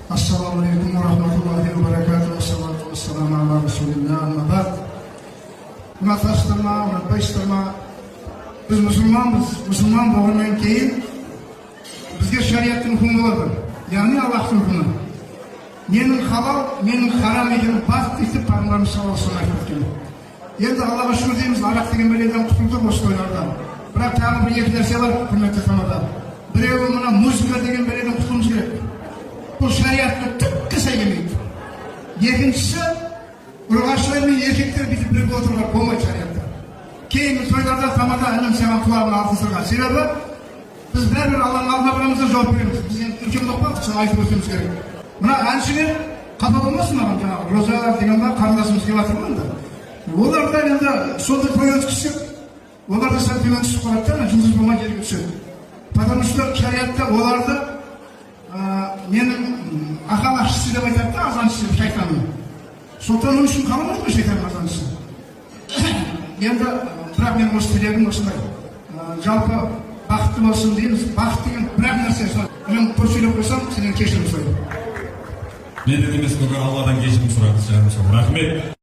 Assalamu alaikum wa rahmatullahi wa barakatuh. Assalatu wassalamu ala rasulillah. Amma ba'd. Unutasızlarma, unutmayısızlarma. Biz Müslümanız. Müslüman болғаннан кейін бізге шариаттың hükmü var. Yani Allah'ın hükmü. Nenin halal, nenin haram екенін басты етіп Пайғамбарымыз саллаллаху алейхи ва саллям айтып кеткен. Енді Аллаға шүкір дейміз, арақ деген бәледен құтылдық осы тойлардан. Бірақ тағы бір екі нәрсе бар, құрметті тамада. Біреуі мына музыка деген бәледен құтылуымыз керек. Бұл шариатқа түкке сай келмейді. Екіншісі, ұрғашылар мен еркектер бүйтіп бірге отыруға болмайды шариатта. Кейінгі тойларда тамада інім саған құлағына алтын сырға. Себебі біз бәрібір Алланың алдына барамыз да жауап береміз. Біз енді үлкен болмадық, соны айтып өтуіміз керек. Мына әншілер қапа болмасын маған, жаңағы Роза деген ба қарындасымыз келіп жатыр ғой енді. Олар да енді сондай той өткізсек, олар да сәл той өткізіп қалады да, жұлдыз болмай жерге түседі. Потому что шариатта оларды менің ақалақшысы деп айтады да, азаншысы, шайтанның. Сондықтан оның үшін қаламайды ғой шайтанның азаншысы. Енді бірақ мен осы тілегім осындай. Жалпы бақытты болсын дейміз. Бақыт деген бірақ нәрсе. Мен көп сөйлеп қойсам, сенен кешірім сұраймын. Мен де емес, бүгін Алладан кешірім сұрады. Рахмет.